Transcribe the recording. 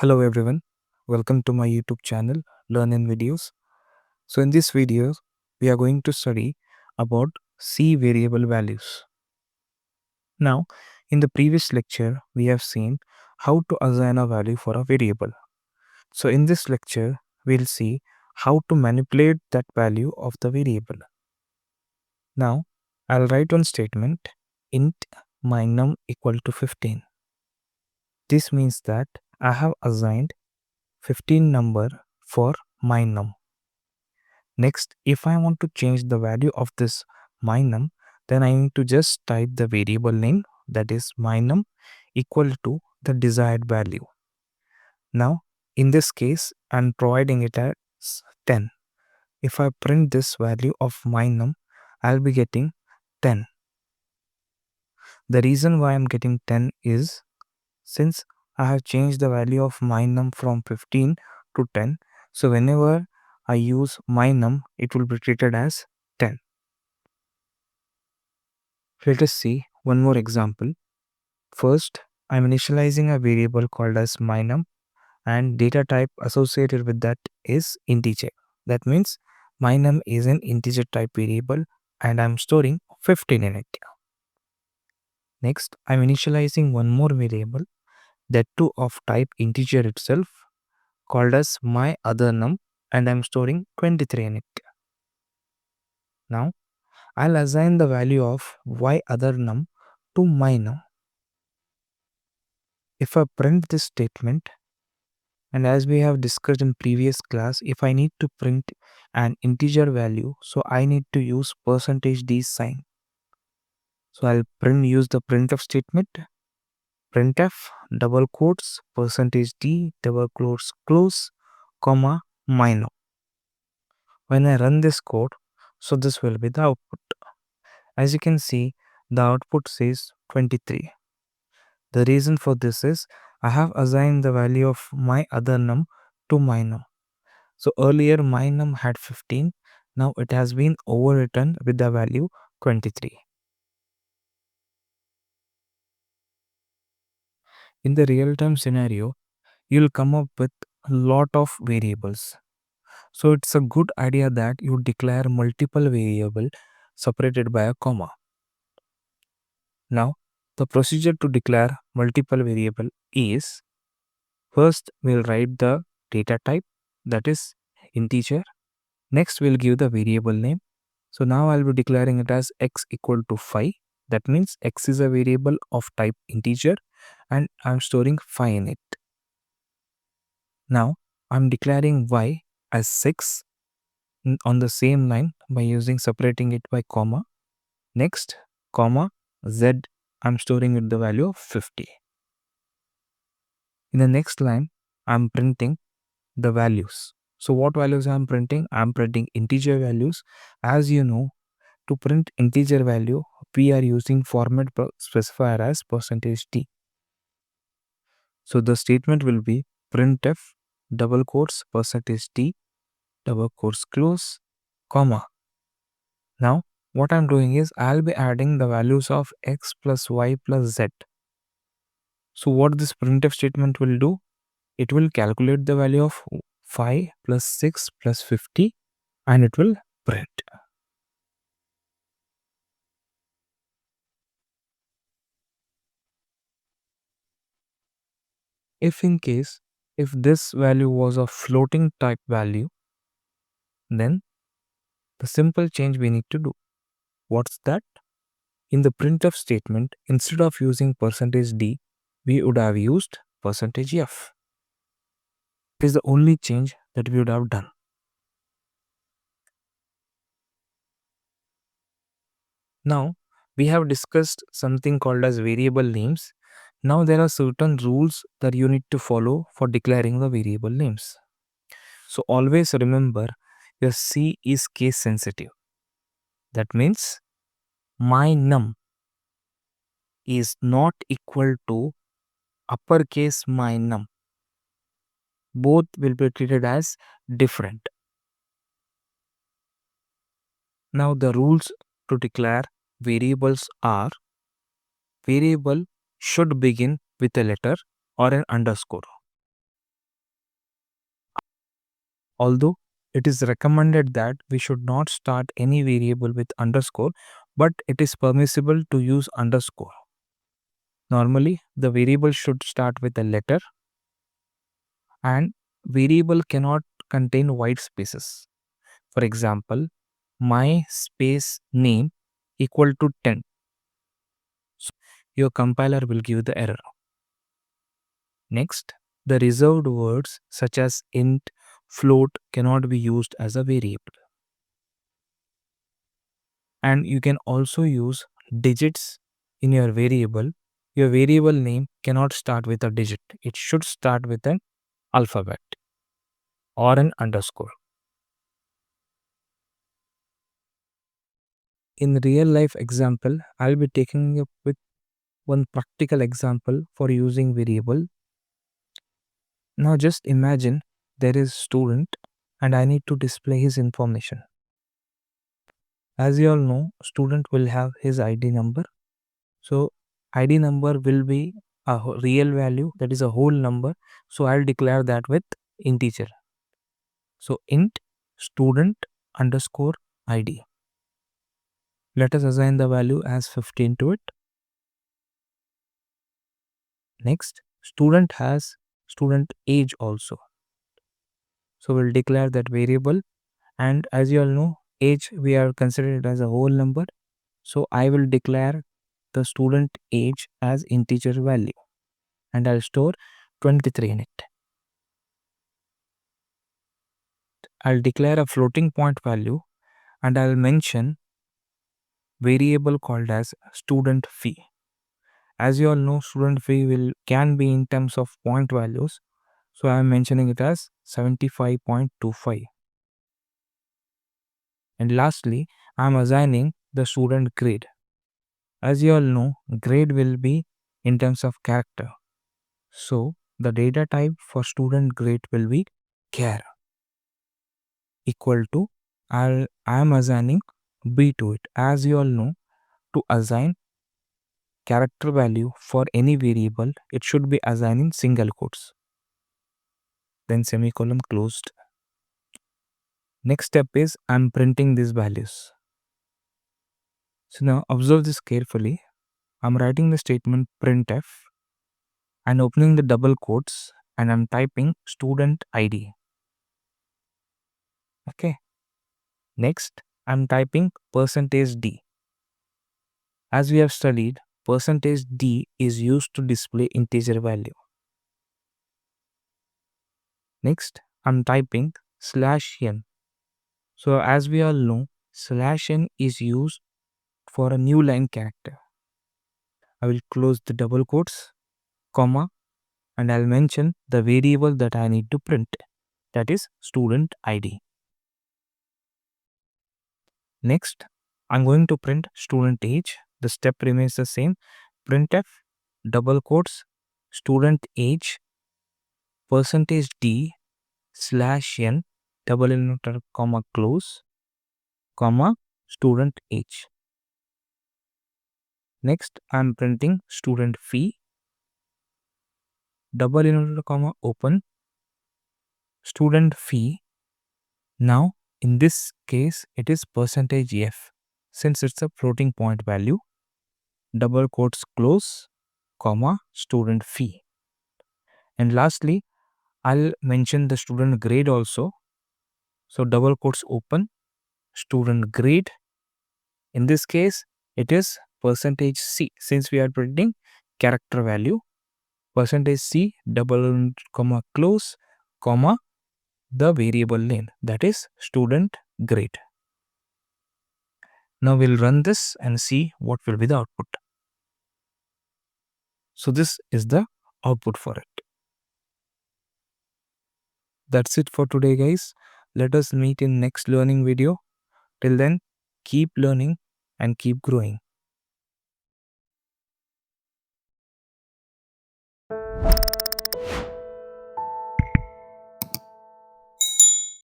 Hello everyone, welcome to my YouTube channel Learn in Videos. So in this video, we are going to study about C variable values. Now, in the previous lecture, we have seen how to assign a value for a variable. So in this lecture, we'll see how to manipulate that value of the variable. Now, I'll write one statement int my num equal to 15. This means that I have assigned 15 number for my num. Next, if I want to change the value of this my num, then I need to just type the variable name, that is my num equal to the desired value. Now, in this case, I'm providing it as 10. If I print this value of my num, I'll be getting 10. The reason why I'm getting 10 is since I have changed the value of my num from 15 to 10. So whenever I use my num, it will be treated as 10. Let us see one more example. First, I'm initializing a variable called as my num, and data type associated with that is integer. That means my num is an integer type variable and I'm storing 15 in it. Next, I'm initializing one more variable, that too of type integer itself, called as my other num, and I'm storing 23 in it. Now, I'll assign the value of y other num to my num. If I print this statement, and as we have discussed in previous class, if I need to print an integer value, so I need to use %d sign. So I'll use the printf statement, printf double quotes %d double quotes close comma minor. When I run this code, so this will be the output. As you can see, the output says 23. The reason for this is I have assigned the value of my other num to my num. So earlier my num had 15, now it has been overwritten with the value 23. In the real-time scenario, you'll come up with a lot of variables. So it's a good idea that you declare multiple variables separated by a comma. Now, the procedure to declare multiple variable is, first we'll write the data type, that is integer. Next we'll give the variable name. So now I'll be declaring it as x equal to 5. That means x is a variable of type integer and I'm storing 5 in it. Now I'm declaring y as 6 on the same line by using separating it by comma. Next, comma z, I'm storing it the value of 50. In the next line, I'm printing the values. So what values I'm printing? I'm printing integer values. As you know, to print integer value, we are using format specifier as %d. So the statement will be printf double quotes %d double quotes close comma. Now what I'm doing is I'll be adding the values of x plus y plus z. So what this printf statement will do, it will calculate the value of 5 plus 6 plus 50 and it will print. If in case, if this value was a floating type value, then the simple change we need to do. What's that? In the printf statement, instead of using %d, we would have used %f. It is the only change that we would have done. Now, we have discussed something called as variable names. Now, there are certain rules that you need to follow for declaring the variable names. So, always remember your C is case sensitive. That means my num is not equal to uppercase my num. Both will be treated as different. Now the rules to declare variables are: variable should begin with a letter or an underscore. Although it is recommended that we should not start any variable with underscore, but it is permissible to use underscore. Normally, the variable should start with a letter, and variable cannot contain white spaces. For example, my space name equal to 10. So your compiler will give the error. Next, the reserved words such as int, float cannot be used as a variable. And you can also use digits in your variable. Your variable name cannot start with a digit. It should start with an alphabet or an underscore. In real life example, I'll be taking up with one practical example for using variable. Now just imagine there is student and I need to display his information. As you all know, student will have his ID number. So ID number will be a real value, that is a whole number. So I'll declare that with integer. So int student underscore ID. Let us assign the value as 15 to it. Next, student has student age also. So we'll declare that variable, and as you all know, age we are considered as a whole number. So I will declare the student age as integer value and I'll store 23 in it. I'll declare a floating point value and I'll mention variable called as student fee. As you all know, student fee can be in terms of point values. So I am mentioning it as 75.25. And lastly, I am assigning the student grade. As you all know, grade will be in terms of character. So the data type for student grade will be char equal to I am assigning b to it. As you all know, to assign character value for any variable, it should be assigned in single quotes. Then semicolon closed. Next step is I'm printing these values. So now observe this carefully. I'm writing the statement printf and opening the double quotes and I'm typing student ID. Okay. Next, I'm typing %d. As we have studied, %d is used to display integer value. Next, I'm typing /n. So as we all know, /n is used for a new line character. I will close the double quotes, comma, and I'll mention the variable that I need to print, that is student ID. Next, I'm going to print student age. The step remains the same. Printf, double quotes, student age, %d /n, double inverted comma close, comma, student age. Next, I'm printing student fee, double inverted comma open, student fee. Now, in this case, it is %f. Since it's a floating point value, double quotes close, comma, student fee. And lastly, I'll mention the student grade also. So double quotes open, student grade. In this case, it is %c. Since we are printing character value, %c, double comma close, comma, the variable name, that is student grade. Now we'll run this and see what will be the output. So this is the output for it. That's it for today, guys. Let us meet in next learning video. Till then, keep learning and keep growing.